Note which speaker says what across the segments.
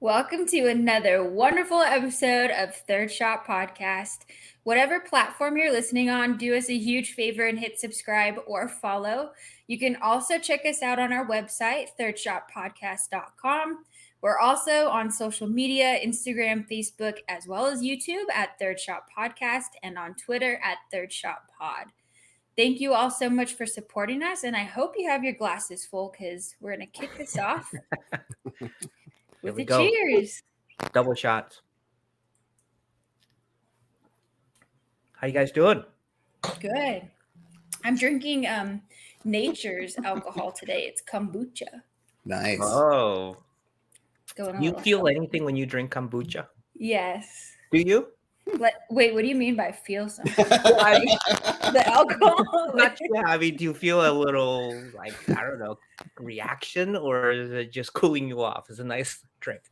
Speaker 1: Welcome to another wonderful episode of Third Shot Podcast. Whatever platform you're listening on, do us a huge favor and hit subscribe or follow. You can also check us out on our website, thirdshotpodcast.com. We're also on social media, Instagram, Facebook, as well as YouTube at Third Shot Podcast and on Twitter at Third Shot Pod. Thank you all so much for supporting us, and I hope you have your glasses full because we're going to kick this off with a cheers.
Speaker 2: Double shots. How you guys doing?
Speaker 1: Good. I'm drinking Nature's alcohol today. It's kombucha.
Speaker 3: Nice.
Speaker 2: Oh.
Speaker 1: Going
Speaker 2: Do you feel anything when you drink kombucha?
Speaker 1: Yes.
Speaker 2: Do you?
Speaker 1: Wait, what do you mean by feel something? The alcohol?
Speaker 2: Not too heavy. Do you feel a little, reaction, or is it just cooling you off? It's a nice drink.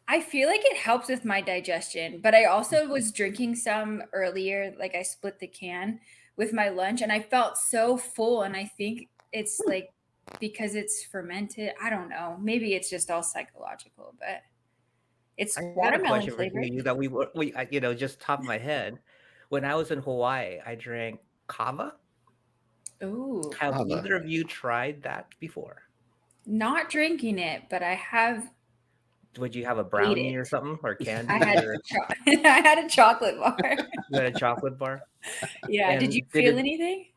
Speaker 1: I feel like it helps with my digestion, but I also was drinking some earlier. Like I split the can with my lunch and I felt so full. And I think it's like because it's fermented. I don't know. Maybe it's just all psychological, but it's watermelon flavored.
Speaker 2: That we just top of my head. When I was in Hawaii, I drank kava.
Speaker 1: Ooh.
Speaker 2: Have either of you tried that before?
Speaker 1: Not drinking it, but I have.
Speaker 2: Would you have a brownie or something, or candy?
Speaker 1: I had a chocolate bar.
Speaker 2: You had a chocolate bar?
Speaker 1: Yeah. And did you feel anything?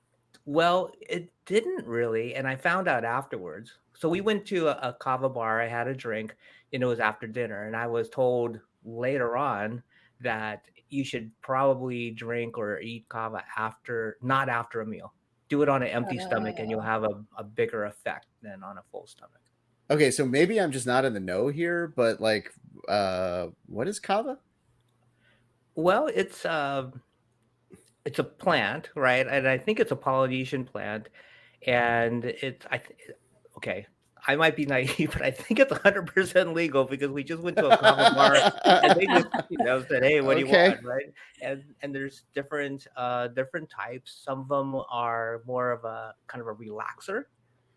Speaker 2: Well, it didn't really, and I found out afterwards. So we went to a kava bar. I had a drink, and it was after dinner, and I was told later on that you should probably drink or eat kava not after a meal. Do it on an empty stomach, and you'll have a bigger effect than on a full stomach.
Speaker 3: Okay, so maybe I'm just not in the know here, but what is kava?
Speaker 2: Well, it's a plant, right? And I think it's a Polynesian plant, and I might be naive, but I think it's 100% legal because we just went to a kava bar and they just said, "Hey, what do you want?" Right? And there's different types. Some of them are more of a kind of a relaxer.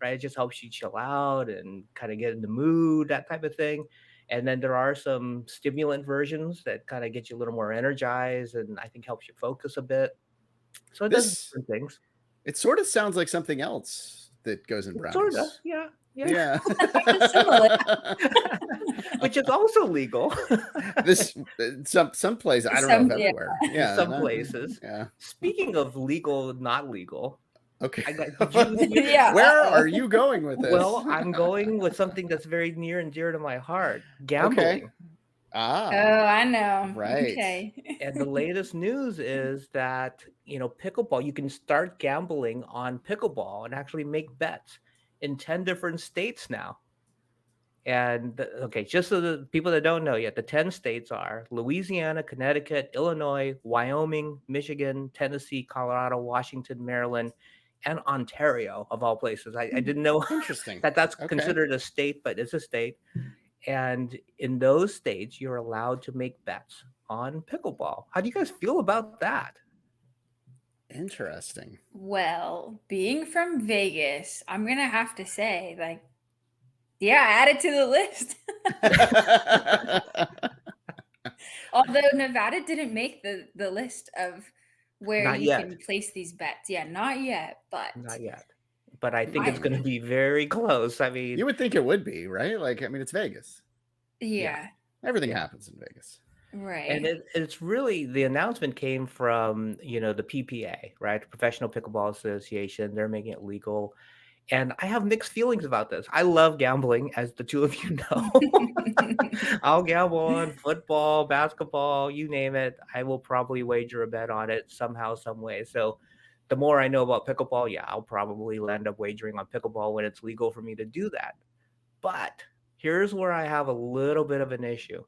Speaker 2: Right? It just helps you chill out and kind of get in the mood, that type of thing. And then there are some stimulant versions that kind of get you a little more energized and I think helps you focus a bit. So it does different things.
Speaker 3: It sort of sounds like something else that goes in brownies.
Speaker 2: Sort of, yeah. Which is also legal.
Speaker 3: Some places, I don't know if everywhere. Yeah,
Speaker 2: some places. Yeah. Speaking of legal, not legal.
Speaker 3: Okay. Where are you going with this?
Speaker 2: Well, I'm going with something that's very near and dear to my heart. Gambling.
Speaker 3: Okay. Ah.
Speaker 1: Oh, I know.
Speaker 3: Right.
Speaker 1: Okay.
Speaker 2: And the latest news is that, pickleball, you can start gambling on pickleball and actually make bets in 10 different states now. And just so the people that don't know yet, the 10 states are Louisiana, Connecticut, Illinois, Wyoming, Michigan, Tennessee, Colorado, Washington, Maryland, and Ontario, of all places. I didn't know
Speaker 3: Interesting.
Speaker 2: that's considered a state, but it's a state. And in those states, you're allowed to make bets on pickleball. How do you guys feel about that?
Speaker 3: Interesting.
Speaker 1: Well, being from Vegas, I'm going to have to say, add it to the list. Although Nevada didn't make the list of where you can place these bets. Yeah, not yet.
Speaker 2: But I think it's going to be very close. I mean,
Speaker 3: you would think it would be, right? It's Vegas.
Speaker 1: Yeah.
Speaker 3: Everything happens in Vegas.
Speaker 1: Right.
Speaker 2: And it's really, the announcement came from, the PPA, right? The Professional Pickleball Association. They're making it legal. And I have mixed feelings about this. I love gambling, as the two of you know. I'll gamble on football, basketball, you name it. I will probably wager a bet on it somehow, some way. So the more I know about pickleball, I'll probably end up wagering on pickleball when it's legal for me to do that. But here's where I have a little bit of an issue.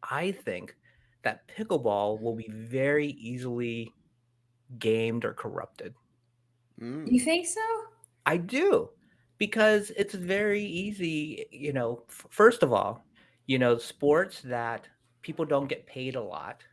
Speaker 2: I think that pickleball will be very easily gamed or corrupted.
Speaker 1: You think so?
Speaker 2: I do, because it's very easy, first of all, sports that people don't get paid a lot.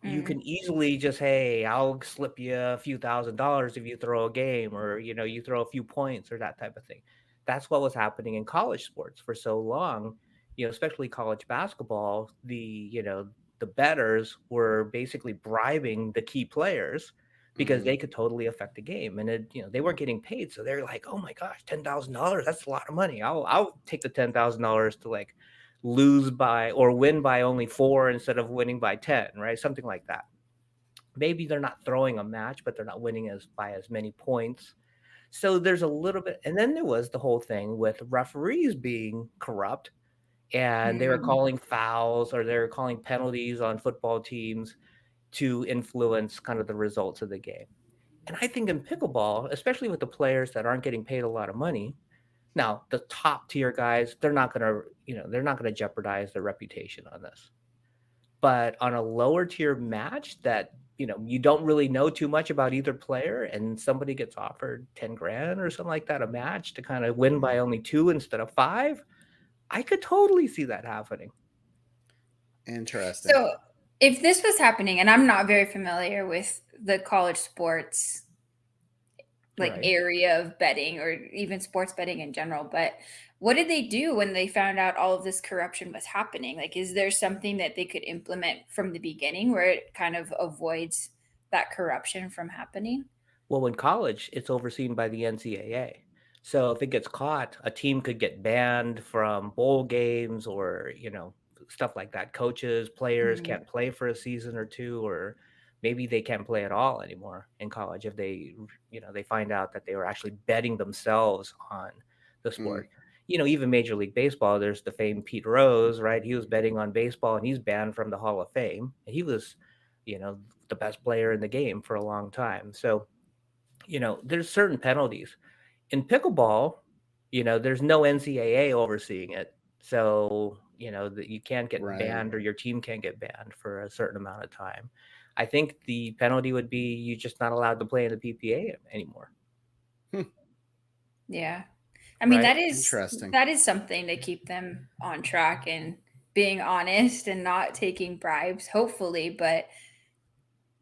Speaker 2: You can easily just, hey, I'll slip you a few $1,000s if you throw a game or, you throw a few points or that type of thing. That's what was happening in college sports for so long. especially college basketball, the betters were basically bribing the key players because
Speaker 3: Hmm.
Speaker 2: they could totally affect the game, and they weren't getting paid, so they're like, "Oh my gosh, $10,000, that's a lot of money. I'll take the $10,000 to like lose by or win by only 4 instead of winning by 10, right? Something like that. Maybe they're not throwing a match, but they're not winning as by as many points. So there's a little bit, and then there was the whole thing with referees being corrupt, and they were
Speaker 1: Mm.
Speaker 2: calling fouls or they were calling penalties on football teams to influence kind of the results of the game. And I think in pickleball, especially with the players that aren't getting paid a lot of money, now the top tier guys, they're not gonna jeopardize their reputation on this. But on a lower tier match that you don't really know too much about either player, and somebody gets offered 10 grand or something like that a match to kind of win by only 2 instead of 5, I could totally see that happening.
Speaker 3: Interesting.
Speaker 1: So, if this was happening, and I'm not very familiar with the college sports like
Speaker 2: Right.
Speaker 1: area of betting or even sports betting in general, but what did they do when they found out all of this corruption was happening? Like, is there something that they could implement from the beginning where it kind of avoids that corruption from happening?
Speaker 2: Well, in college, it's overseen by the NCAA. So if it gets caught, a team could get banned from bowl games or, stuff like that. Coaches, players
Speaker 1: Mm.
Speaker 2: can't play for a season or two, or maybe they can't play at all anymore in college if they find out that they were actually betting themselves on the
Speaker 3: Mm.
Speaker 2: sport. Even Major League Baseball, there's the famed Pete Rose, right? He was betting on baseball and he's banned from the Hall of Fame. He was, you know, the best player in the game for a long time. So, there's certain penalties. In pickleball, there's no NCAA overseeing it. So, that you can't get
Speaker 3: Right.
Speaker 2: banned or your team can't get banned for a certain amount of time. I think the penalty would be you just not allowed to play in the PPA anymore,
Speaker 3: Hmm.
Speaker 1: Yeah. I mean,
Speaker 2: right?
Speaker 3: Interesting.
Speaker 1: that is something to keep them on track and being honest and not taking bribes, hopefully, but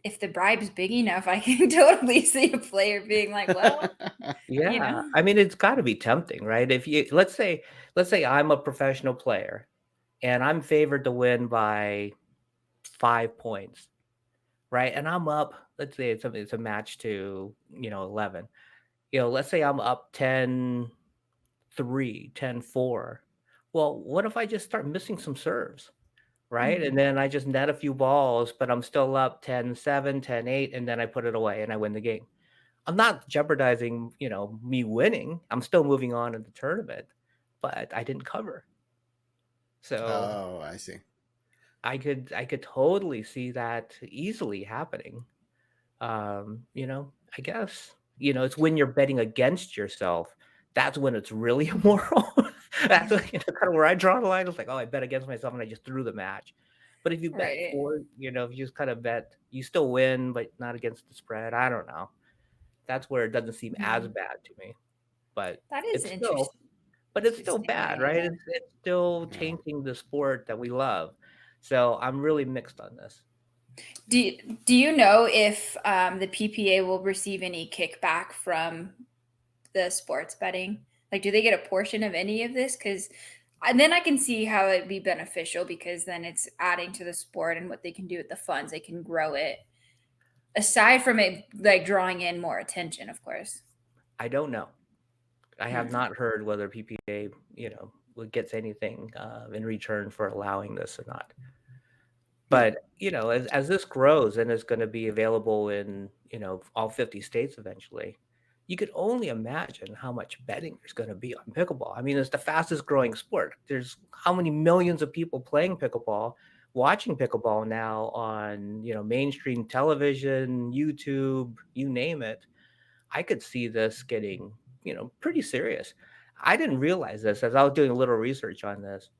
Speaker 1: if the bribe's big enough, I can totally see a player being like, well, you
Speaker 2: Yeah.
Speaker 1: know.
Speaker 2: I mean, it's got to be tempting, right? If you let's say I'm a professional player and I'm favored to win by 5 points, right? And I'm up, let's say it's a match to, 11. Let's say I'm up 10-3, 10-4. Well, what if I just start missing some serves, right? And
Speaker 1: Mhm.
Speaker 2: then I just net a few balls, but I'm still up 10-7, 10-8, and then I put it away and I win the game. I'm not jeopardizing, me winning. I'm still moving on in the tournament, but I didn't cover. So
Speaker 3: Oh, I see.
Speaker 2: I could totally see that easily happening. I guess, it's when you're betting against yourself, that's when it's really immoral. That's kind of where I draw the line. It's like, oh, I bet against myself and I just threw the match. But if you bet
Speaker 1: Right.
Speaker 2: for, if you just kind of bet, you still win, but not against the spread. I don't know. That's where it doesn't seem as
Speaker 1: Mhm.
Speaker 2: bad to me. But
Speaker 1: That is
Speaker 2: it's still,
Speaker 1: interesting
Speaker 2: bad,
Speaker 1: way.
Speaker 2: right? It's still
Speaker 3: Yeah.
Speaker 2: tainting the sport that we love. So I'm really mixed on this.
Speaker 1: Do you know if the PPA will receive any kickback from the sports betting? Like, do they get a portion of any of this? Because and then I can see how it'd be beneficial because then it's adding to the sport and what they can do with the funds. They can grow it aside from it like drawing in more attention, of course.
Speaker 2: I don't know. I have
Speaker 1: Hmm.
Speaker 2: not heard whether PPA, gets anything in return for allowing this or not.
Speaker 3: Hmm.
Speaker 2: But as this grows and is going to be available in all 50 states eventually, you could only imagine how much betting there's going to be on pickleball. I mean, it's the fastest growing sport. There's how many millions of people playing pickleball, watching pickleball now on mainstream television, YouTube, you name it. I could see this getting, pretty serious. I didn't realize this as I was doing a little research on this.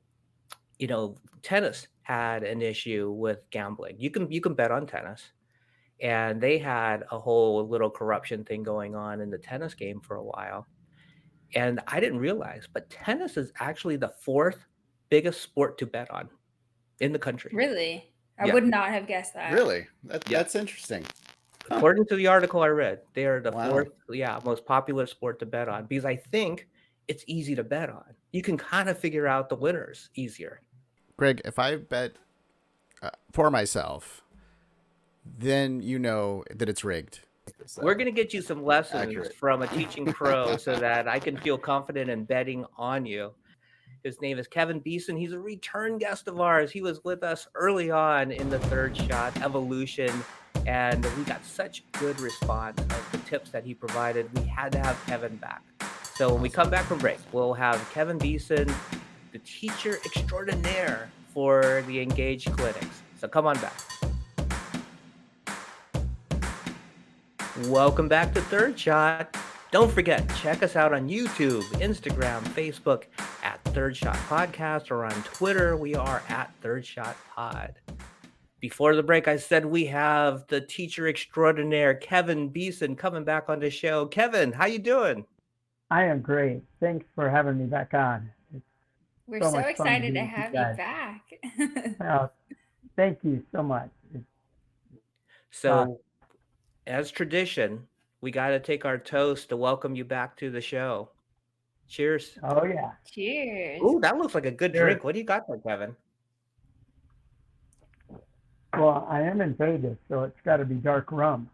Speaker 2: Tennis had an issue with gambling. You can bet on tennis, and they had a whole little corruption thing going on in the tennis game for a while. And I didn't realize, but tennis is actually the fourth biggest sport to bet on in the country.
Speaker 1: Really, I
Speaker 2: Yeah,
Speaker 1: would not have guessed that.
Speaker 3: Really?
Speaker 2: yeah.
Speaker 3: That's interesting. Huh.
Speaker 2: According to the article I read, they are the
Speaker 3: Wow.
Speaker 2: fourth, most popular sport to bet on because I think it's easy to bet on. You can kind of figure out the winners easier.
Speaker 3: Greg, if I bet for myself, then you know that it's rigged.
Speaker 2: We're going to get you some lessons
Speaker 3: Accurate.
Speaker 2: from a teaching pro so that I can feel confident in betting on you. His name is Kevin Beeson. He's a return guest of ours. He was with us early on in the Third Shot Evolution, and we got such good response of the tips that he provided. We had to have Kevin back. So when we come back from break, we'll have Kevin Beeson, the teacher extraordinaire for the Engage Clinics. So come on back. Welcome back to Third Shot. Don't forget, check us out on YouTube, Instagram, Facebook at Third Shot Podcast, or on Twitter, we are at Third Shot Pod. Before the break, I said we have the teacher extraordinaire, Kevin Beeson, coming back on the show. Kevin, how you doing?
Speaker 4: I am great. Thanks for having me back on.
Speaker 1: We're
Speaker 4: so
Speaker 1: so
Speaker 4: much fun to
Speaker 1: excited
Speaker 4: be
Speaker 1: to
Speaker 4: with you
Speaker 1: have you
Speaker 4: guys.
Speaker 1: back.
Speaker 4: Thank you so much.
Speaker 2: So, as tradition, we got to take our toast to welcome you back to the show. Cheers.
Speaker 4: Oh, yeah.
Speaker 1: Cheers.
Speaker 2: Ooh, that looks like a good
Speaker 4: Cheers.
Speaker 2: drink. What do you got there, Kevin?
Speaker 4: Well, I am in Vegas, so it's got to be dark rum.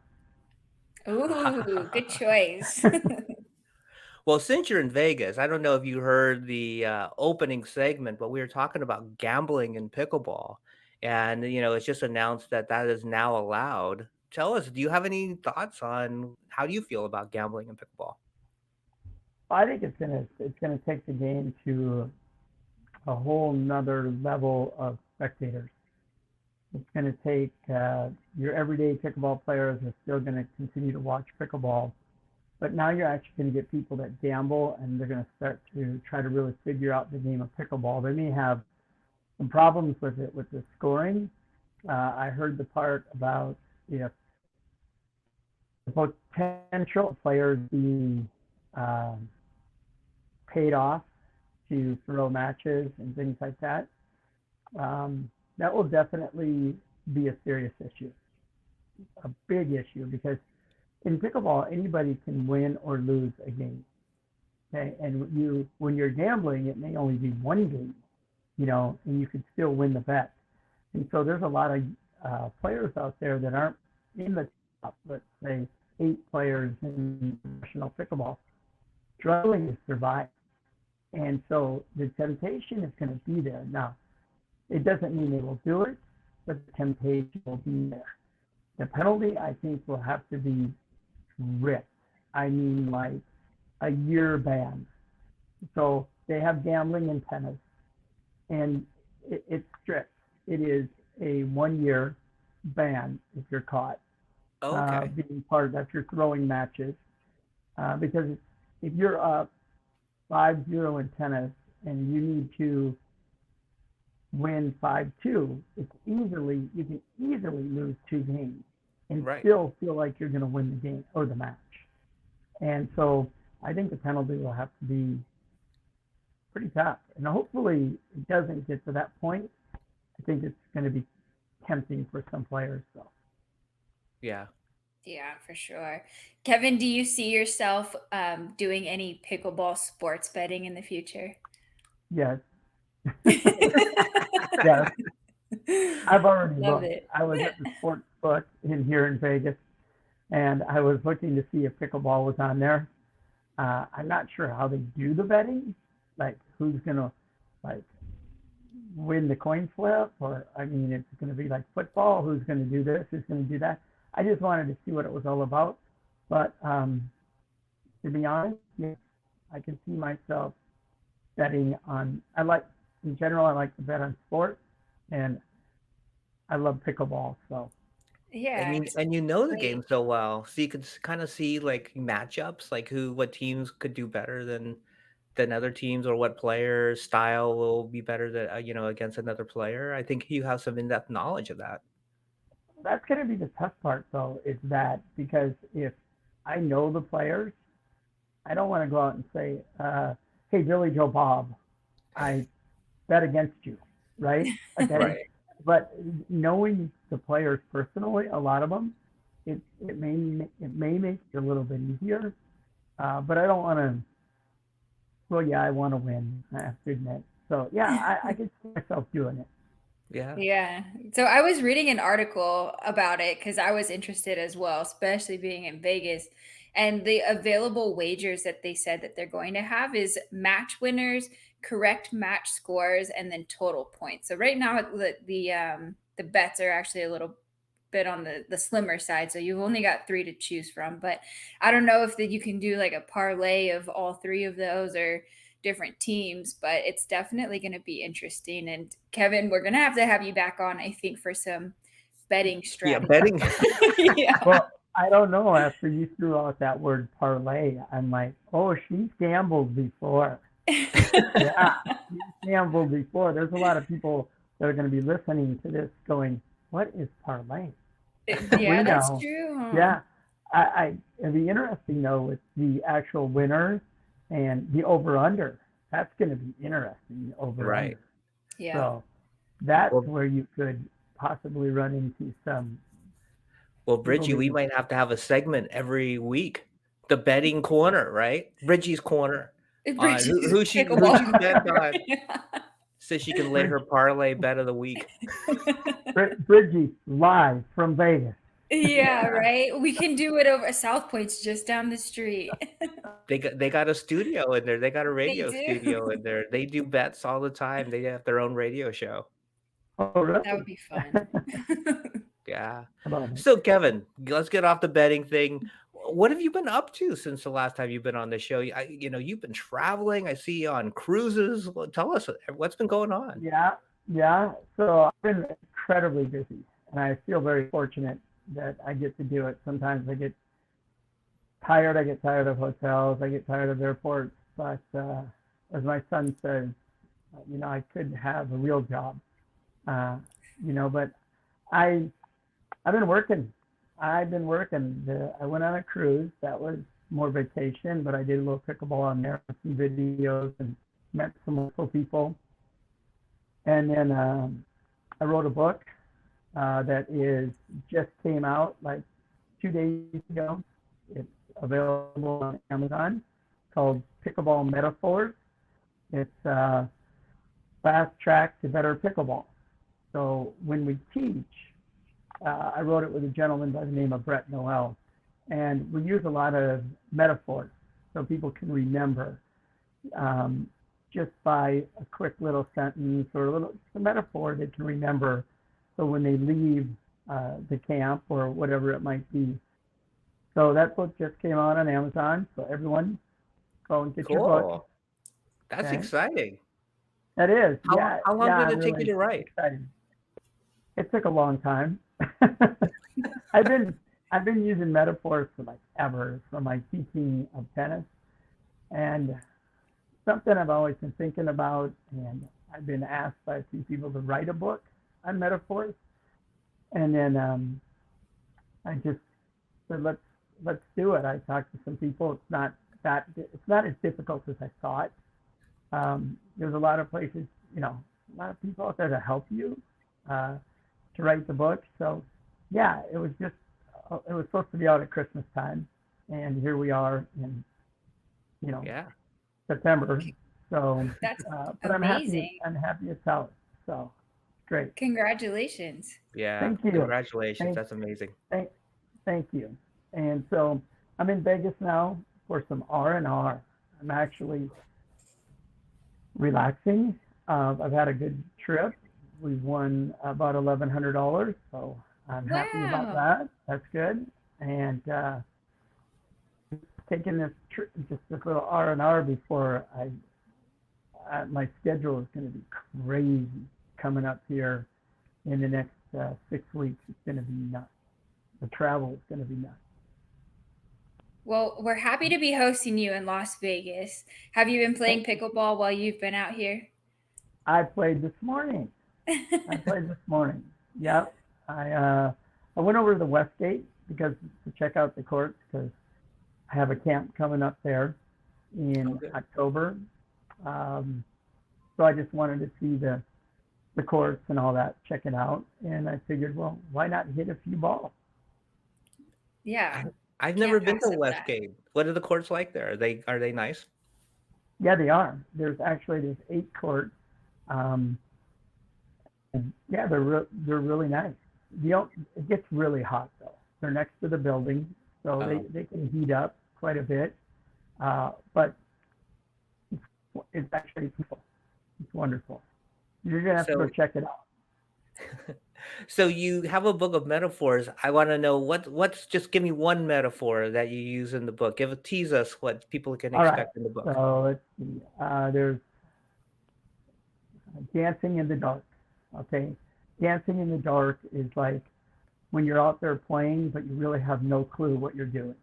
Speaker 1: Ooh, good choice.
Speaker 2: Well, since you're in Vegas, I don't know if you heard the opening segment, but we were talking about gambling in pickleball. And, it's just announced that that is now allowed. Tell us, do you have any thoughts on how do you feel about gambling in pickleball?
Speaker 4: I think it's gonna take the game to a whole nother level of spectators. It's gonna take your everyday pickleball players are still gonna continue to watch pickleball, but now you're actually gonna get people that gamble, and they're gonna start to try to really figure out the game of pickleball. They may have some problems with it with the scoring. I heard the part about the potential players being paid off to throw matches and things like that. That will definitely be a serious issue, a big issue, because in pickleball, anybody can win or lose a game. Okay, and when you're gambling, it may only be one game, and you could still win the bet. And so there's a lot of players out there that aren't in the top, let's say 8 players in professional pickleball, struggling to survive. And so the temptation is going to be there. Now, it doesn't mean they will do it, but the temptation will be there. The penalty, I think, will have to be strict. I mean, like a year ban. So they have gambling in tennis, and it's strict. It is a 1-year ban if you're caught being part of that. You're throwing matches because if you're up 5-0 in tennis and you need to win 5-2, you can easily lose 2 games and still feel like you're going to win the game or the match. And so I think the penalty will have to be pretty tough. And hopefully it doesn't get to that point. I think it's going to be tempting for some players, though.
Speaker 2: Yeah.
Speaker 1: Yeah, for sure. Kevin, do you see yourself doing any pickleball sports betting in the future?
Speaker 4: Yes. Yes. I've already
Speaker 1: Love
Speaker 4: looked.
Speaker 1: it.
Speaker 4: I was at the sports book here in Vegas, and I was looking to see if pickleball was on there. I'm not sure how they do the betting, like who's gonna win the coin flip, or it's gonna be like football. Who's gonna do this? Who's gonna do that? I just wanted to see what it was all about. But to be honest, yes, I can see myself betting on. In general, I like to bet on sports, and I love pickleball. So
Speaker 1: Yeah.
Speaker 2: And you know the game so well, so you could kind of see like matchups, like what teams could do better than other teams, or what player style will be better than against another player. I think you have some in-depth knowledge of that.
Speaker 4: that's going to be the tough part, though, is that because if I know the players, I don't want to go out and say, "Hey, Billy Joe Bob, I bet against you," right? Okay.
Speaker 2: Right.
Speaker 4: But knowing the players personally, a lot of them, it may make it a little bit easier. But I don't want to well, yeah, I want to win. I have to admit. So yeah, I could see myself doing it.
Speaker 2: Yeah.
Speaker 1: Yeah. So I was reading an article about it because I was interested as well, especially being in Vegas. And the available wagers that they said that they're going to have is match winners, correct match scores, and then total points. So right now the bets are actually a little bit on the slimmer side. So you've only got three to choose from. But I don't know if that you can do like a parlay of all three of those or different teams, but it's definitely going to be interesting. And Kevin, we're going to have you back on, I think, for some betting
Speaker 2: Yeah,
Speaker 1: strategy.
Speaker 2: betting.
Speaker 1: Yeah.
Speaker 4: Well, I don't know. After you threw out that word parlay, I'm like, oh, she's gambled before. Yeah, she's gambled before. There's a lot of people that are going to be listening to this going, what is parlay?
Speaker 1: Yeah,
Speaker 4: We
Speaker 1: that's
Speaker 4: know.
Speaker 1: true.
Speaker 4: Yeah, it'd be interesting though with the actual winners and the over under. That's going to be interesting. Over
Speaker 2: Right.
Speaker 4: under.
Speaker 1: Yeah.
Speaker 4: So that's
Speaker 2: Well,
Speaker 4: where you could possibly run into some.
Speaker 2: well,
Speaker 4: people
Speaker 2: Bridgie, we
Speaker 4: being-
Speaker 2: might have to have a segment every week. The betting corner, right? Bridgie's corner. Who she
Speaker 1: Pickleball.
Speaker 2: bet on
Speaker 1: Yeah.
Speaker 2: so she can lay her parlay bet of the week.
Speaker 4: Bridgie live from Vegas.
Speaker 1: Yeah, right. We can do it over South Point's just down the street.
Speaker 2: They got a studio in there. They got a radio
Speaker 1: do.
Speaker 2: studio in there. They do bets all the time. They have their own radio show.
Speaker 4: Oh, really?
Speaker 1: That would be fun.
Speaker 2: Yeah.
Speaker 4: How about it?
Speaker 2: So Kevin, let's get off the betting thing. What have you been up to since the last time you've been on the show? You've been traveling. I see you on cruises. Well, tell us what's been going on.
Speaker 4: Yeah. So I've been incredibly busy, and I feel very fortunate that I get to do it. Sometimes I get tired. I get tired of hotels. I get tired of airports. But as my son says, I could have a real job. But I've been working. I went on a cruise. That was more vacation, but I did a little pickleball on there, some videos, and met some local people. And then I wrote a book that just came out like 2 days ago. It's available on Amazon, called Pickleball Metaphors. It's fast track to better pickleball. So when we teach, I wrote it with a gentleman by the name of Brett Noel, and we use a lot of metaphors so people can remember just by a quick little sentence or a metaphor they can remember. So when they leave the camp or whatever it might be. So that book just came out on Amazon. So everyone, go and get your book.
Speaker 2: Cool. That's
Speaker 4: Okay.
Speaker 2: exciting.
Speaker 4: That is.
Speaker 2: How long did it
Speaker 4: I'm
Speaker 2: take you to write?
Speaker 4: excited. It took a long time. I've been using metaphors for like ever for my teaching of tennis, and something I've always been thinking about. And I've been asked by a few people to write a book on metaphors, and then I just said let's do it. I talked to some people. It's not as difficult as I thought. There's a lot of places, a lot of people out there to help you to write the book. So yeah, it was supposed to be out at Christmas time, and here we are in
Speaker 2: Yeah.
Speaker 4: September. So
Speaker 1: That's
Speaker 4: but
Speaker 1: amazing.
Speaker 4: I'm happy to tell it. So great.
Speaker 1: Congratulations.
Speaker 2: Yeah.
Speaker 4: Thank you.
Speaker 2: Congratulations. That's amazing.
Speaker 4: Thank you. And so I'm in Vegas now for some R&R. I'm actually relaxing. I've had a good trip. We've won about $1,100, so I'm happy about
Speaker 1: Wow.
Speaker 4: that. That's good. And taking this little R&R before my schedule is going to be crazy coming up here in the next 6 weeks. It's going to be nuts. The travel is going to be nuts.
Speaker 1: Well, we're happy to be hosting you in Las Vegas. Have you been playing pickleball while you've been out here?
Speaker 4: I played this morning. Yep. I went over to the Westgate to check out the courts because I have a camp coming up there in October. So I just wanted to see the courts and all that, check it out. And I figured, well, why not hit a few balls?
Speaker 1: Yeah.
Speaker 2: I've never been
Speaker 1: pass
Speaker 2: to
Speaker 1: up that.
Speaker 2: Westgate. What are the courts like there? Are they nice?
Speaker 4: Yeah, they are. There's 8 courts. Um, and yeah, they're really nice. It gets really hot though. They're next to the building, so
Speaker 2: Oh,
Speaker 4: they can heat up quite a bit. But it's actually beautiful. It's wonderful. You're gonna have to go
Speaker 2: so
Speaker 4: check it out.
Speaker 2: so you have a book of metaphors. I want to know what's just give me one metaphor that you use in the book. Tease us what people can
Speaker 4: All right.
Speaker 2: expect in the book.
Speaker 4: So let's see. There's dancing in the dark. Okay, dancing in the dark is like when you're out there playing, but you really have no clue what you're doing.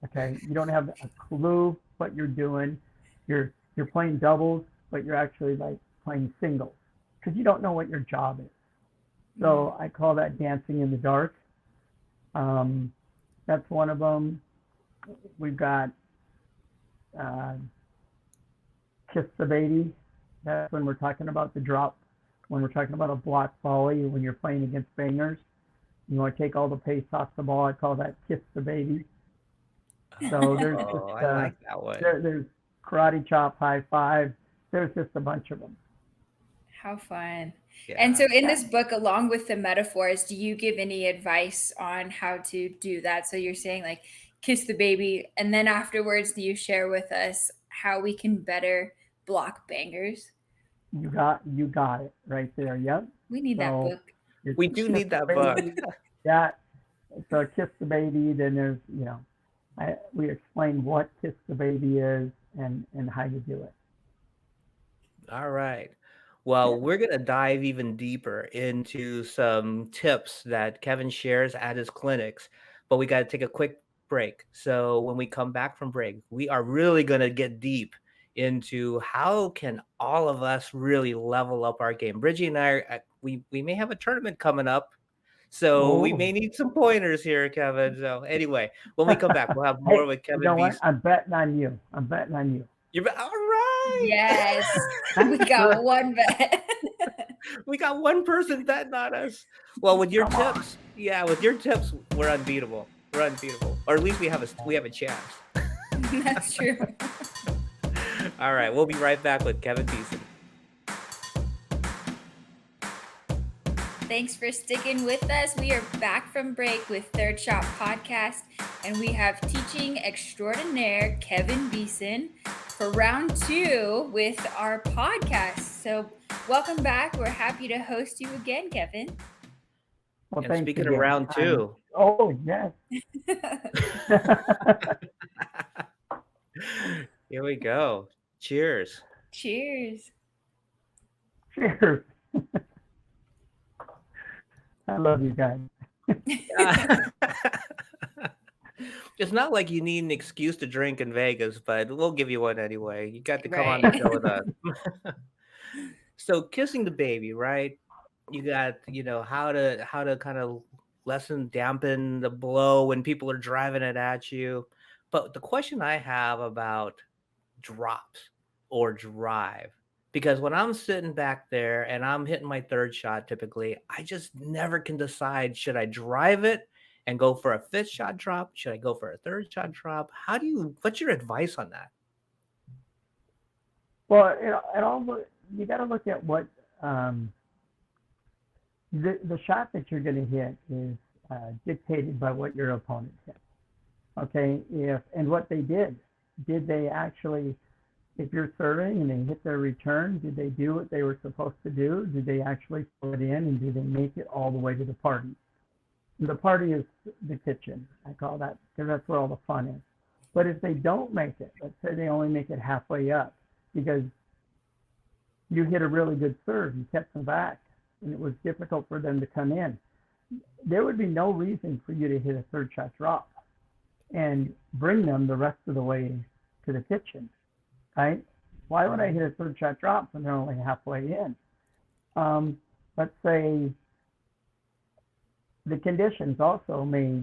Speaker 4: Okay, you don't have a clue what you're doing. You're playing doubles, but you're actually like playing singles because you don't know what your job is. So I call that dancing in the dark. Um, that's one of them. We've got uh, kiss the baby. That's when we're talking about the drop. When we're talking about a block volley, when you're playing against bangers, you want to take all the pace off the ball. I call that kiss the baby. So there's
Speaker 2: Oh,
Speaker 4: just
Speaker 2: I like that one.
Speaker 4: there's karate chop, high five. There's just a bunch of them.
Speaker 1: How fun. And
Speaker 2: Yeah.
Speaker 1: so in this book, along with the metaphors, do you give any advice on how to do that? So you're saying like kiss the baby, and then afterwards, do you share with us how we can better block bangers?
Speaker 4: You got it right there. Yep.
Speaker 1: We need that
Speaker 4: So
Speaker 1: book.
Speaker 4: it's
Speaker 2: We do
Speaker 4: kiss
Speaker 2: need
Speaker 4: the
Speaker 2: that book.
Speaker 4: baby. Yeah. So kiss the baby. Then there's we explain what kiss the baby is and how you do it.
Speaker 2: All right.
Speaker 4: Yeah.
Speaker 2: Well, we're going to dive even deeper into some tips that Kevin shares at his clinics, but we got to take a quick break. So when we come back from break, we are really going to get deep into how can all of us really level up our game. Bridgie and I, we may have a tournament coming up, so we
Speaker 4: Oh.
Speaker 2: may need some pointers here, Kevin. So anyway, when we come back, we'll have more
Speaker 4: Hey,
Speaker 2: with
Speaker 4: you
Speaker 2: Kevin
Speaker 4: know what?
Speaker 2: Beeson.
Speaker 4: I'm betting on you. I'm betting on you.
Speaker 2: All right.
Speaker 1: Yes, we
Speaker 4: That's
Speaker 1: got
Speaker 4: good.
Speaker 1: one bet.
Speaker 2: We got one person betting on us. Well, with your
Speaker 4: Come on.
Speaker 2: tips, yeah, with your tips, we're unbeatable. We're unbeatable, or at least we have a chance.
Speaker 1: That's true.
Speaker 2: All right, we'll be right back with Kevin Beeson.
Speaker 1: Thanks for sticking with us. We are back from break with Third Shot Podcast, and we have teaching extraordinaire Kevin Beeson for round 2 with our podcast. So, welcome back. We're happy to host you again, Kevin.
Speaker 4: Well,
Speaker 2: And
Speaker 4: thanks
Speaker 2: speaking of
Speaker 4: again.
Speaker 2: round 2,
Speaker 4: Oh, yes.
Speaker 2: here we go. Cheers.
Speaker 1: Cheers.
Speaker 4: Cheers. I love you guys.
Speaker 2: It's not like you need an excuse to drink in Vegas, but we'll give you one anyway. You got to come on the
Speaker 1: Right.
Speaker 2: show with us. So kissing the baby, right? You got, how to kind of dampen the blow when people are driving it at you. But the question I have about drops or drive, because when I'm sitting back there and I'm hitting my third shot, typically, I just never can decide, should I drive it and go for a fifth shot drop? Should I go for a third shot drop? What's your advice on that?
Speaker 4: Well, you got to look at what the shot that you're going to hit is dictated by what your opponent hit. Okay, and what they did they actually, if you're serving and they hit their return, did they do what they were supposed to do? Did they actually throw it in, and did they make it all the way to the party? The party is the kitchen. I call that, because that's where all the fun is. But if they don't make it, let's say they only make it halfway up because you hit a really good serve, you kept them back, and it was difficult for them to come in, there would be no reason for you to hit a third shot drop and bring them the rest of the way to the kitchen, right? Why would I hit a third shot drop when they're only halfway in? Let's say the conditions also may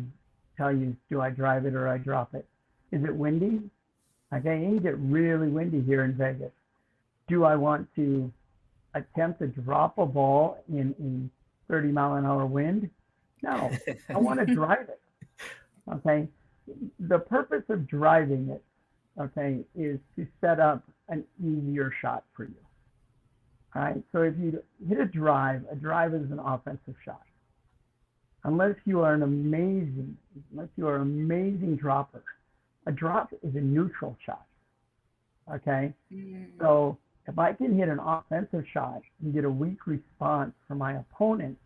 Speaker 4: tell you, do I drive it or I drop it? Is it windy? Okay, it can get really windy here in Vegas. Do I want to attempt to drop a ball in 30-mile-an-hour wind? No, I want to drive it. Okay, the purpose of driving it okay, is to set up an easier shot for you. All right. So if you hit a drive is an offensive shot. Unless you are an amazing dropper, a drop is a neutral shot. Okay. So if I can hit an offensive shot and get a weak response from my opponent,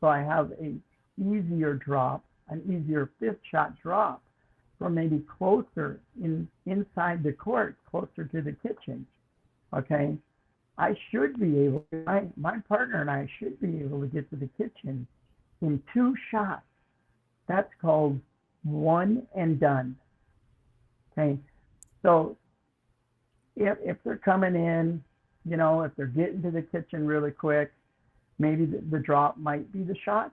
Speaker 4: so I have a easier drop, an easier fifth shot drop, or maybe closer inside the court, closer to the kitchen. Okay. I should be able, my partner and I should be able to get to the kitchen in 2 shots. That's called one and done. Okay. So if they're coming in, you know, if they're getting to the kitchen really quick, maybe the drop might be the shot,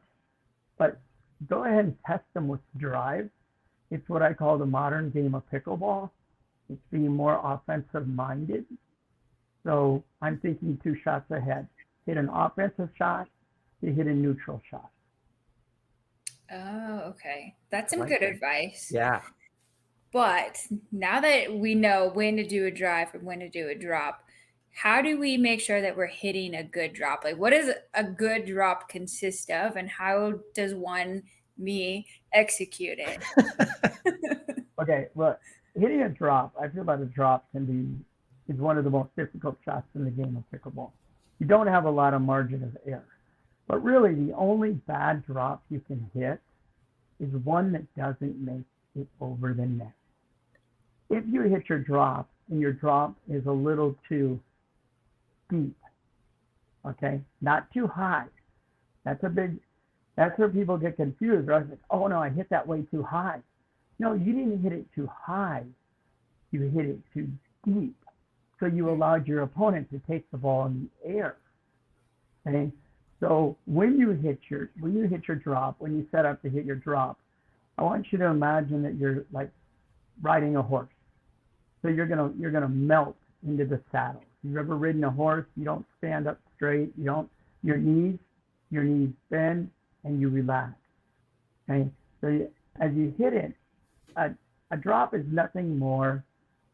Speaker 4: but go ahead and test them with the drive. It's what I call the modern game of pickleball. It's being more offensive minded. So I'm thinking 2 shots ahead. Hit an offensive shot, you hit a neutral shot.
Speaker 1: Oh, okay. That's some
Speaker 3: like
Speaker 1: good
Speaker 3: that.
Speaker 1: advice.
Speaker 2: Yeah.
Speaker 1: But now that we know when to do a drive and when to do a drop, how do we make sure that we're hitting a good drop? Like, what does a good drop consist of, and how does me execute it?
Speaker 4: Okay, well, hitting a drop, I feel that a drop is one of the most difficult shots in the game of pickleball. You don't have a lot of margin of error. But really, the only bad drop you can hit is one that doesn't make it over the net. If you hit your drop and your drop is a little too deep, okay, not too high, that's where people get confused. They're like, oh no, I hit that way too high. No, you didn't hit it too high. You hit it too deep. So you allowed your opponent to take the ball in the air. Okay? So when you hit your drop, when you set up to hit your drop, I want you to imagine that you're like riding a horse. So you're gonna melt into the saddle. You've ever ridden a horse? You don't stand up straight. Your knees bend and you relax. Okay. So as you hit it, a drop is nothing more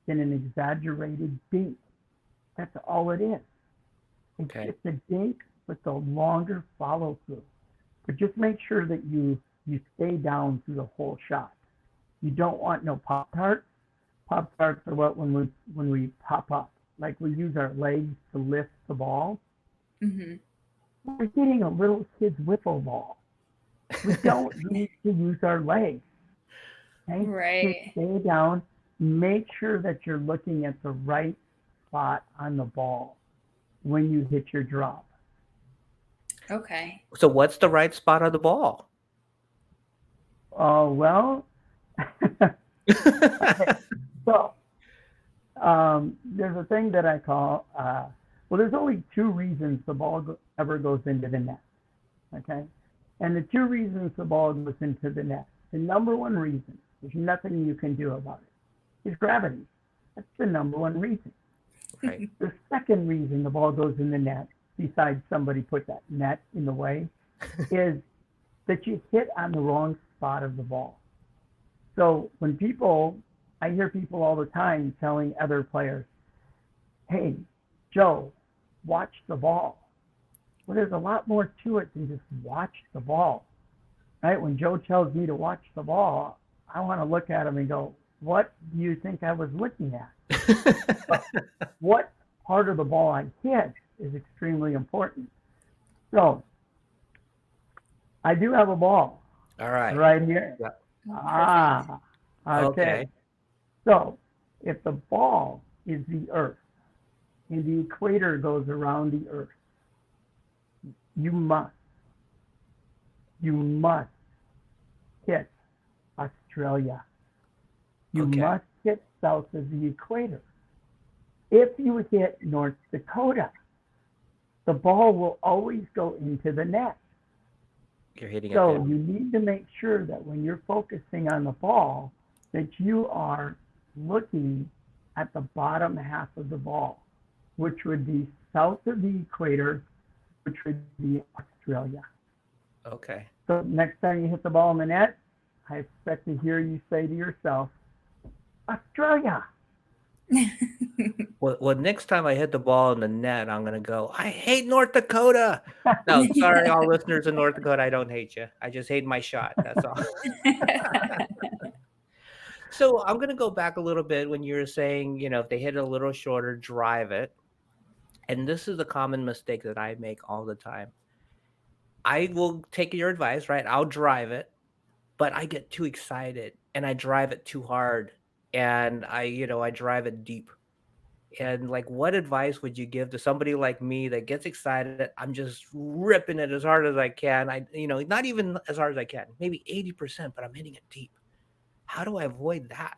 Speaker 4: than an exaggerated dink. That's all it is. It's just a dink with the longer follow through. But just make sure that you stay down through the whole shot. You don't want no pop tarts. Pop tarts are what when we pop up, like we use our legs to lift the ball.
Speaker 1: Mm-hmm.
Speaker 4: We're hitting a little kid's wiffle ball. We don't need to use our legs. Okay?
Speaker 1: Right.
Speaker 4: Just stay down. Make sure that you're looking at the right spot on the ball when you hit your drop.
Speaker 1: Okay.
Speaker 2: So what's the right spot on the ball?
Speaker 4: Oh, well. Okay. So there's a thing that I call, there's only 2 reasons the ball ever goes into the net. Okay. And the 2 reasons the ball goes into the net, the number 1 reason, there's nothing you can do about it, is gravity. That's the number 1 reason.
Speaker 2: Right.
Speaker 4: The second reason the ball goes in the net, besides somebody put that net in the way, is that you hit on the wrong spot of the ball. So I hear people all the time telling other players, hey, Joe, watch the ball. Well, there's a lot more to it than just watch the ball. Right? When Joe tells me to watch the ball, I want to look at him and go, what do you think I was looking at? What part of the ball I hit is extremely important. So I do have a ball.
Speaker 2: All right.
Speaker 4: Right here.
Speaker 2: Yeah.
Speaker 4: Okay. So if the ball is the earth and the equator goes around the earth, you must hit Australia. You must hit south of the equator. If you hit North Dakota, the ball will always go into the net.
Speaker 2: You're hitting
Speaker 4: So
Speaker 2: it.
Speaker 4: you need to make sure that when you're focusing on the ball, that you are looking at the bottom half of the ball, which would be south of the equator, which would be Australia.
Speaker 2: Okay.
Speaker 4: So next time you hit the ball in the net, I expect to hear you say to yourself, Australia.
Speaker 2: Well, next time I hit the ball in the net, I'm gonna go, I hate North Dakota. No, sorry, all listeners in North Dakota, I don't hate you. I just hate my shot. That's all. So I'm gonna go back a little bit when you were saying, if they hit it a little shorter, drive it. And this is a common mistake that I make all the time. I will take your advice, right? I'll drive it, but I get too excited and I drive it too hard, and I drive it deep. And like, what advice would you give to somebody like me that gets excited? I'm just ripping it as hard as I can. Not even as hard as I can, maybe 80%, but I'm hitting it deep. How do I avoid that?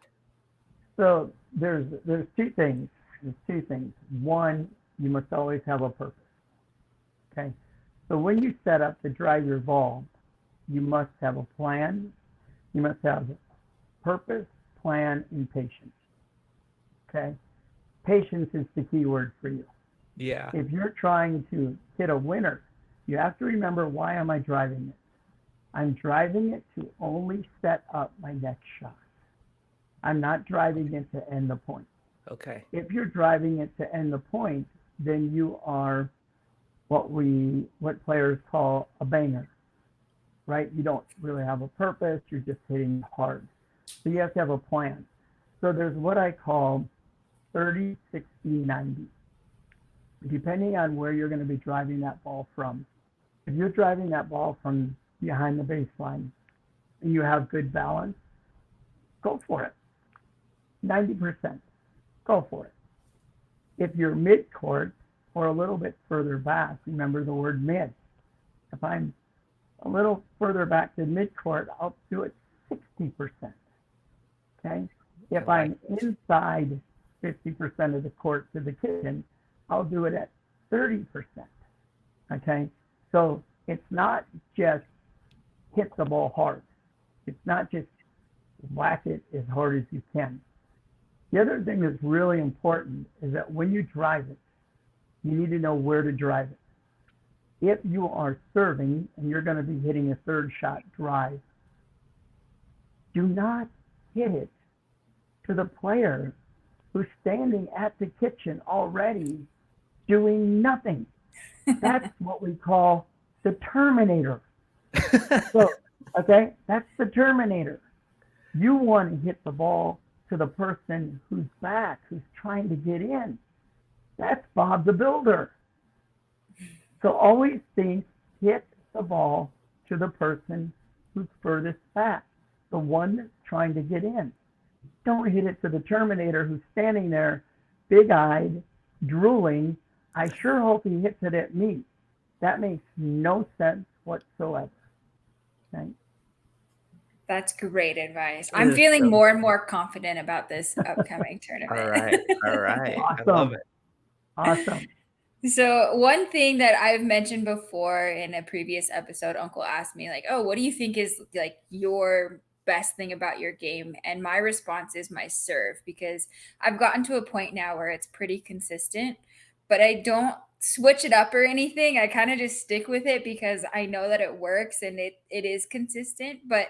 Speaker 4: So there's two things. There's two things. One, you must always have a purpose. Okay. So when you set up to drive your ball, you must have a plan. You must have purpose, plan, and patience. Okay. Patience is the key word for you.
Speaker 2: Yeah.
Speaker 4: If you're trying to hit a winner, you have to remember, why am I driving it? I'm driving it to only set up my next shot. I'm not driving it to end the point.
Speaker 2: Okay.
Speaker 4: If you're driving it to end the point, then you are what players call a banger, right? You don't really have a purpose. You're just hitting hard. So you have to have a plan. So there's what I call 30, 60, 90. Depending on where you're going to be driving that ball from. If you're driving that ball from behind the baseline and you have good balance, go for it. 90%, go for it. If you're mid-court or a little bit further back, remember the word mid. If I'm a little further back than mid-court, I'll do it 60%. Okay? If I'm inside 50% of the court to the kitchen, I'll do it at 30%. Okay? So it's not just hit the ball hard. It's not just whack it as hard as you can. The other thing that's really important is that when you drive it, you need to know where to drive it. If you are serving and you're going to be hitting a third shot drive, do not hit it to the player who's standing at the kitchen already doing nothing. That's what we call the Terminator. So, okay, that's the Terminator. You want to hit the ball to the person who's back, who's trying to get in. That's Bob the Builder. So always think, hit the ball to the person who's furthest back, the one that's trying to get in. Don't hit it to the Terminator who's standing there, big-eyed, drooling. I sure hope he hits it at me. That makes no sense whatsoever. Okay?
Speaker 1: That's great advice. I'm feeling more and more confident about this upcoming tournament.
Speaker 2: All right.
Speaker 4: Awesome.
Speaker 2: I love it.
Speaker 4: Awesome.
Speaker 1: So one thing that I've mentioned before in a previous episode, Uncle asked me like, "Oh, what do you think is like your best thing about your game?" And my response is my serve, because I've gotten to a point now where it's pretty consistent, but I don't switch it up or anything. I kind of just stick with it because I know that it works and it is consistent, but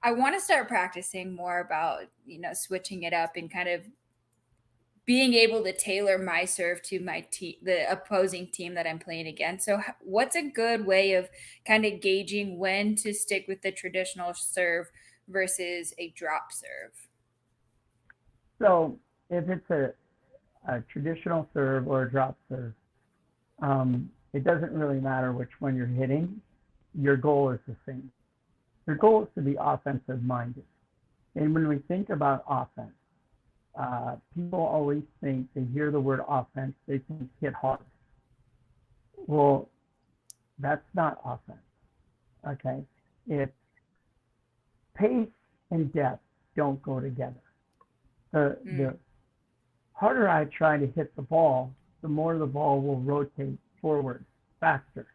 Speaker 1: I want to start practicing more about, switching it up and kind of being able to tailor my serve to my team, the opposing team that I'm playing against. So what's a good way of kind of gauging when to stick with the traditional serve versus a drop serve?
Speaker 4: So if it's a traditional serve or a drop serve, it doesn't really matter which one you're hitting. Your goal is the same. Your goal is to be offensive minded. And when we think about offense, people always think, they hear the word offense, they think hit hard. Well, that's not offense. Okay? It's pace and depth don't go together. The harder I try to hit the ball, the more the ball will rotate forward faster.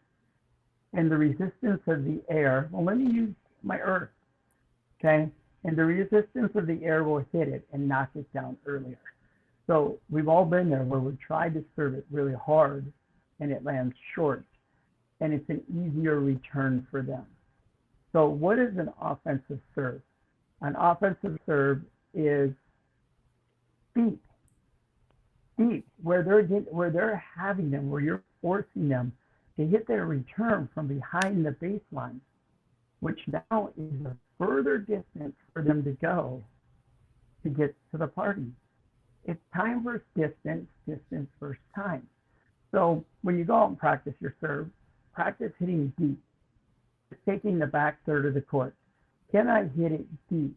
Speaker 4: And the resistance of the air, well, let me use my earth, okay? And the resistance of the air will hit it and knock it down earlier. So we've all been there where we tried to serve it really hard and it lands short, and it's an easier return for them. So what is an offensive serve? An offensive serve is speed. where they're having them, where you're forcing them to hit their return from behind the baseline, which now is a further distance for them to go to get to the party. It's time versus distance, distance versus time. So when you go out and practice your serve, practice hitting deep, taking the back third of the court. Can I hit it deep?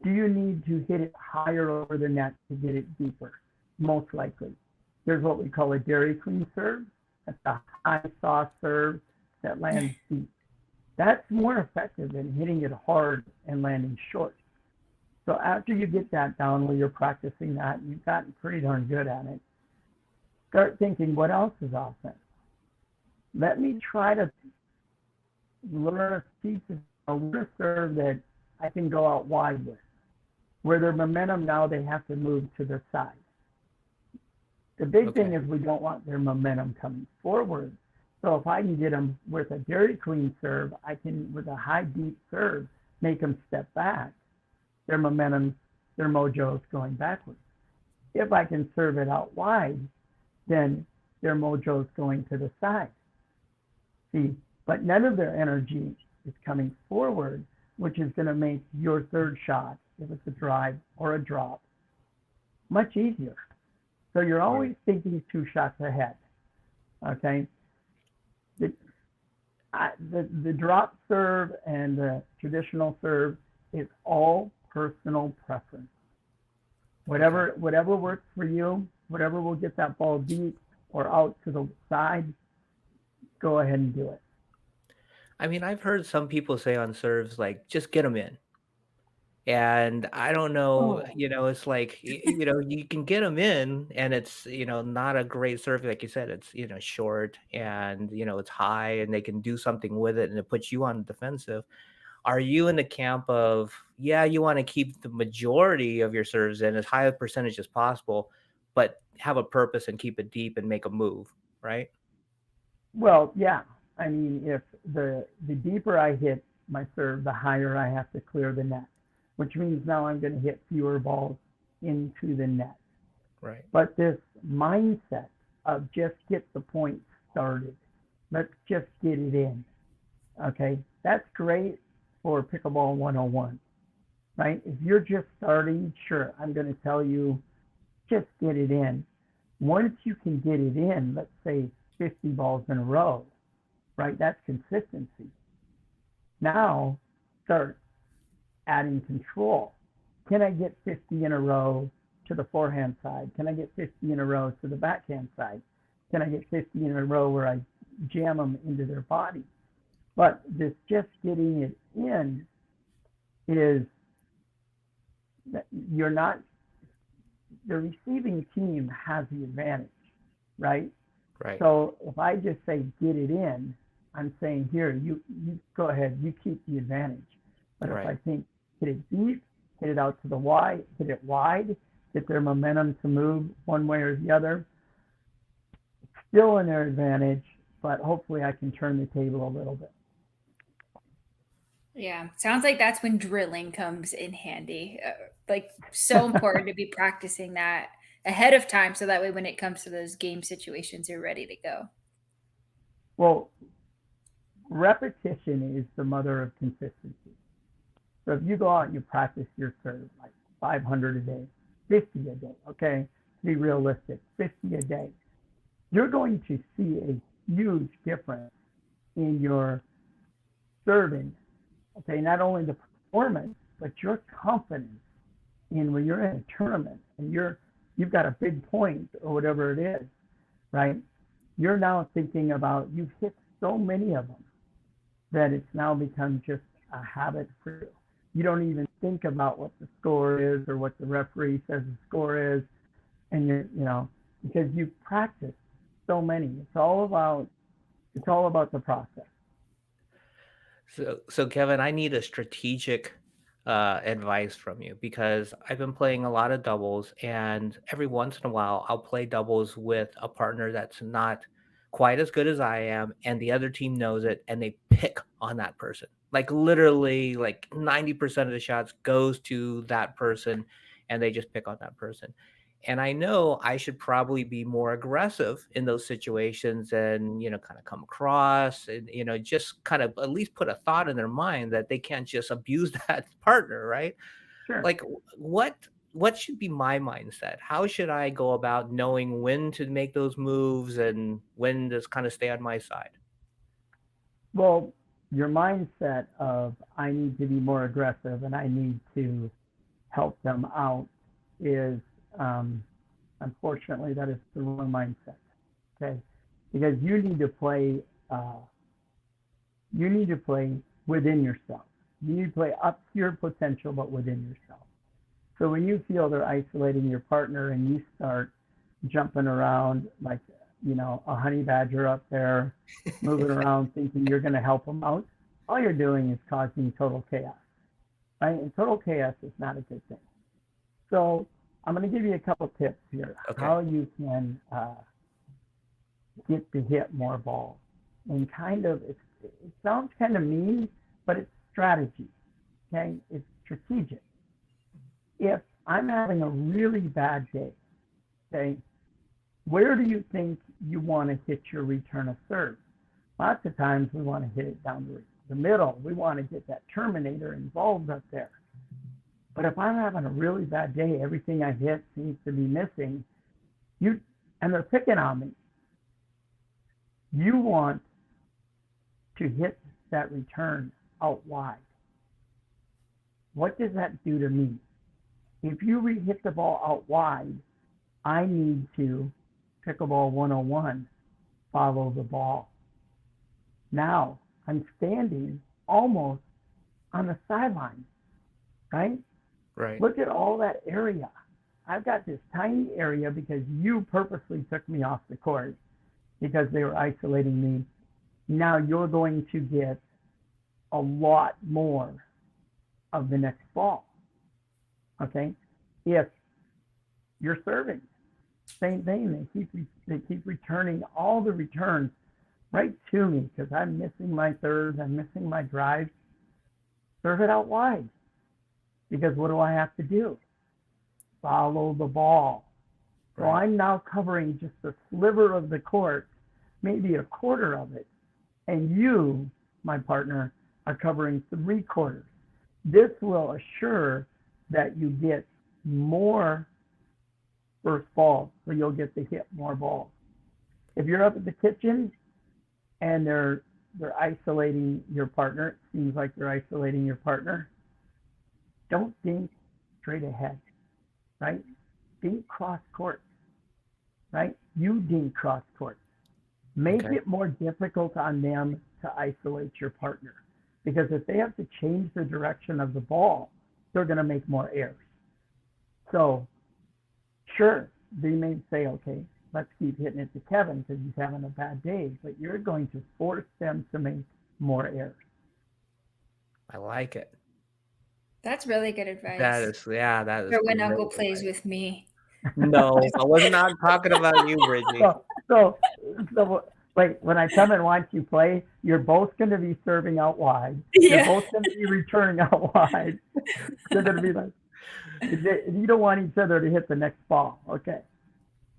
Speaker 4: Do you need to hit it higher over the net to get it deeper? Most likely. There's what we call a Dairy Queen serve. That's a high sauce serve that lands deep. That's more effective than hitting it hard and landing short. So after you get that down where you're practicing that, you've gotten pretty darn good at it, start thinking, what else is offense? Let me try to learn a piece of a serve that I can go out wide with, where their momentum now they have to move to the side. The big thing is we don't want their momentum coming forward. So if I can get them with a Dairy Queen serve, I can, with a high deep serve, make them step back. Their momentum, their mojo is going backwards. If I can serve it out wide, then their mojo is going to the side. See, but none of their energy is coming forward, which is going to make your third shot, if it's a drive or a drop, much easier. So you're always thinking 2 shots ahead. Okay. The drop serve and the traditional serve is all personal preference. Whatever works for you, whatever will get that ball deep or out to the side, go ahead and do it.
Speaker 2: I mean, I've heard some people say on serves, like, just get them in. And I don't know, it's like, you can get them in and it's, not a great serve. Like you said, it's, short and, it's high and they can do something with it and it puts you on the defensive. Are you in the camp of, yeah, you want to keep the majority of your serves in as high a percentage as possible, but have a purpose and keep it deep and make a move, right?
Speaker 4: Well, yeah. I mean, if the deeper I hit my serve, the higher I have to clear the net, which means now I'm going to hit fewer balls into the net.
Speaker 2: Right.
Speaker 4: But this mindset of just get the point started, let's just get it in. Okay, that's great for Pickleball 101, right? If you're just starting, sure, I'm going to tell you, just get it in. Once you can get it in, let's say 50 balls in a row, right? That's consistency. Now start adding control. Can I get 50 in a row to the forehand side? Can I get 50 in a row to the backhand side? Can I get 50 in a row where I jam them into their body? But this just getting it in is that you're not, the receiving team has the advantage, right?
Speaker 2: Right.
Speaker 4: So if I just say get it in, I'm saying here, you go ahead, you keep the advantage. But if I think hit it deep, hit it out to the wide, hit it wide, get their momentum to move one way or the other, it's still in their advantage, but hopefully I can turn the table a little bit.
Speaker 1: Yeah, sounds like that's when drilling comes in handy. Like, so important to be practicing that ahead of time so that way when it comes to those game situations, you're ready to go.
Speaker 4: Well, repetition is the mother of consistency. So if you go out and you practice your serve like 500 a day, 50 a day, okay, to be realistic, 50 a day, you're going to see a huge difference in your serving. Okay, not only the performance, but your confidence in when you're in a tournament and you've got a big point or whatever it is, right? You're now thinking about, you've hit so many of them that it's now become just a habit for you. You don't even think about what the score is or what the referee says the score is, and because you've practiced so many. It's all about the process.
Speaker 2: So Kevin, I need a strategic advice from you because I've been playing a lot of doubles, and every once in a while, I'll play doubles with a partner that's not quite as good as I am, and the other team knows it, and they pick on that person. Like literally, like 90% of the shots goes to that person, and they just pick on that person. And I know I should probably be more aggressive in those situations and, kind of come across and, just kind of at least put a thought in their mind that they can't just abuse that partner, right?
Speaker 4: Sure.
Speaker 2: Like what should be my mindset? How should I go about knowing when to make those moves and when to kind of stay on my side?
Speaker 4: Well, your mindset of I need to be more aggressive and I need to help them out is, unfortunately, that is the wrong mindset. Okay, because you need to play within yourself. You need to play up to your potential, but within yourself. So when you feel they're isolating your partner and you start jumping around like, a honey badger up there, moving around thinking you're going to help them out, all you're doing is causing total chaos, right? And total chaos is not a good thing. So I'm going to give you a couple tips here,
Speaker 2: Okay.
Speaker 4: how you can get to hit more balls. And it sounds kind of mean, but it's strategy, okay? It's strategic. If I'm having a really bad day, okay, where do you think you want to hit your return of serve? Lots of times we want to hit it down the middle. We want to get that terminator involved up there. But if I'm having a really bad day, everything I hit seems to be missing, and they're picking on me, you want to hit that return out wide. What does that do to me? If you hit the ball out wide, I need to, Pickleball 101, follow the ball. Now, I'm standing almost on the sideline, right?
Speaker 2: Right.
Speaker 4: Look at all that area. I've got this tiny area because you purposely took me off the court because they were isolating me. Now you're going to get a lot more of the next ball, okay? If you're serving, same thing. They keep returning all the returns right to me because I'm missing my thirds, I'm missing my drives. Serve it out wide. Because what do I have to do? Follow the ball. So
Speaker 2: Right.
Speaker 4: I'm now covering just a sliver of the court, maybe a quarter of it. And you, my partner, are covering 3/4. This will assure that you get more first balls, so you'll get to hit more balls. If you're up at the kitchen and they're isolating your partner, it seems like they're isolating your partner, don't dink straight ahead, right? Dink cross court, right? You dink cross court. Make
Speaker 2: Okay.
Speaker 4: it more difficult on them to isolate your partner. Because if they have to change the direction of the ball, they're going to make more errors. So, sure, they may say, okay, let's keep hitting it to Kevin because he's having a bad day. But you're going to force them to make more errors.
Speaker 2: I like it.
Speaker 1: That's really good advice.
Speaker 2: That is
Speaker 1: For when
Speaker 2: great
Speaker 1: Uncle plays
Speaker 2: advice.
Speaker 1: with me.
Speaker 2: No, I was not talking about you, Bridgie.
Speaker 4: So wait, when I come and watch you play, you're both going to be serving out wide. You're
Speaker 1: Yeah.
Speaker 4: both going to be returning out wide. You're going to be like, you don't want each other to hit the next ball. Okay.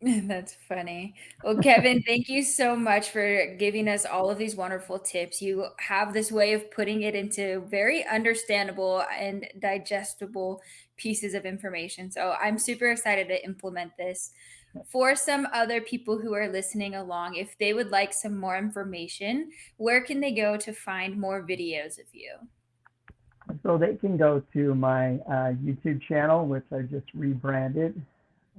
Speaker 1: That's funny. Well, Kevin, thank you so much for giving us all of these wonderful tips. You have this way of putting it into very understandable and digestible pieces of information. So I'm super excited to implement this. For some other people who are listening along, if they would like some more information, where can they go to find more videos of you?
Speaker 4: So they can go to my YouTube channel, which I just rebranded.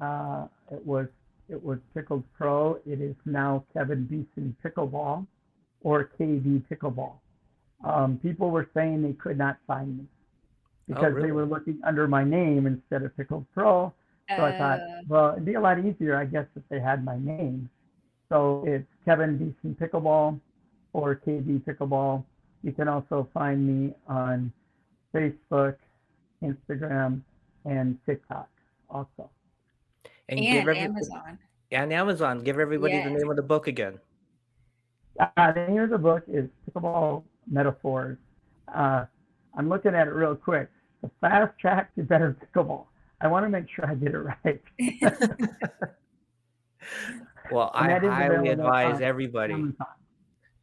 Speaker 4: It was Pickled Pro. It is now Kevin Beeson Pickleball or KB Pickleball. People were saying they could not find me because
Speaker 2: really?
Speaker 4: they were looking under my name instead of Pickled Pro. So I thought, well, it'd be a lot easier, I guess, if they had my name. So it's Kevin Beeson Pickleball or KB Pickleball. You can also find me on Facebook, Instagram, and TikTok also.
Speaker 2: And
Speaker 1: Amazon.
Speaker 2: And Amazon. Give everybody the
Speaker 1: Yes.
Speaker 2: name of the book again.
Speaker 4: The name of the book is Pickleball Metaphors. I'm looking at it real quick. The fast track to better pickleball. I want to make sure I get it right.
Speaker 2: Well,
Speaker 4: And
Speaker 2: I
Speaker 4: that is
Speaker 2: highly
Speaker 4: available
Speaker 2: advise
Speaker 4: on
Speaker 2: everybody.
Speaker 4: Amazon.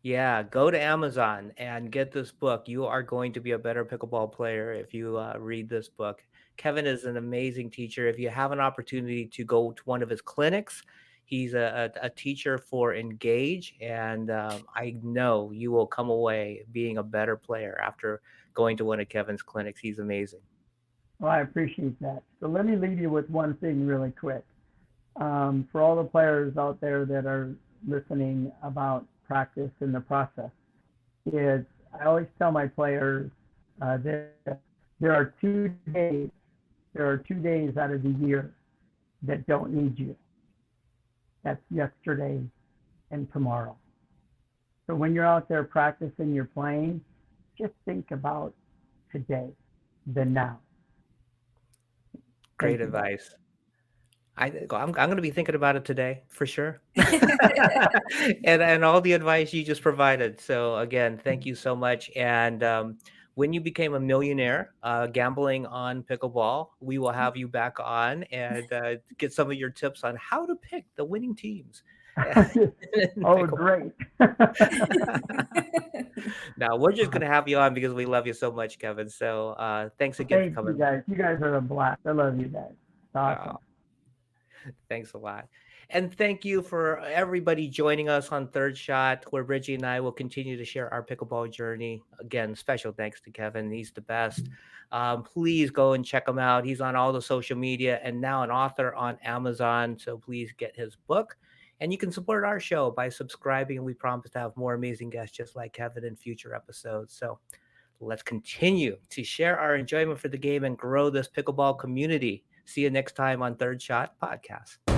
Speaker 2: Yeah, go to Amazon and get this book. You are going to be a better pickleball player if you read this book. Kevin is an amazing teacher. If you have an opportunity to go to one of his clinics, he's a teacher for Engage, and I know you will come away being a better player after going to one of Kevin's clinics. He's amazing.
Speaker 4: Well, I appreciate that. So let me leave you with one thing really quick. For all the players out there that are listening about practice and the process, is I always tell my players that there are 2 days. There are 2 days out of the year that don't need you. That's yesterday and tomorrow. So when you're out there practicing your playing, just think about today, the now.
Speaker 2: Great
Speaker 4: Thank you.
Speaker 2: advice. I'm going to be thinking about it today for sure. And all the advice you just provided. So again, thank you so much. And when you became a millionaire gambling on pickleball, we will have you back on and get some of your tips on how to pick the winning teams. in
Speaker 4: Oh,
Speaker 2: pickleball.
Speaker 4: great.
Speaker 2: Now we're just going to have you on because we love you so much, Kevin. So thanks again for
Speaker 4: Thank you
Speaker 2: coming.
Speaker 4: guys. You guys are a blast. I love you guys. It's awesome.
Speaker 2: Thanks a lot. And thank you for everybody joining us on Third Shot, where Bridgie and I will continue to share our pickleball journey. Again, special thanks to Kevin. He's the best. Please go and check him out. He's on all the social media and now an author on Amazon. So please get his book. And you can support our show by subscribing. And we promise to have more amazing guests just like Kevin in future episodes. So let's continue to share our enjoyment for the game and grow this pickleball community. See you next time on Third Shot Podcast.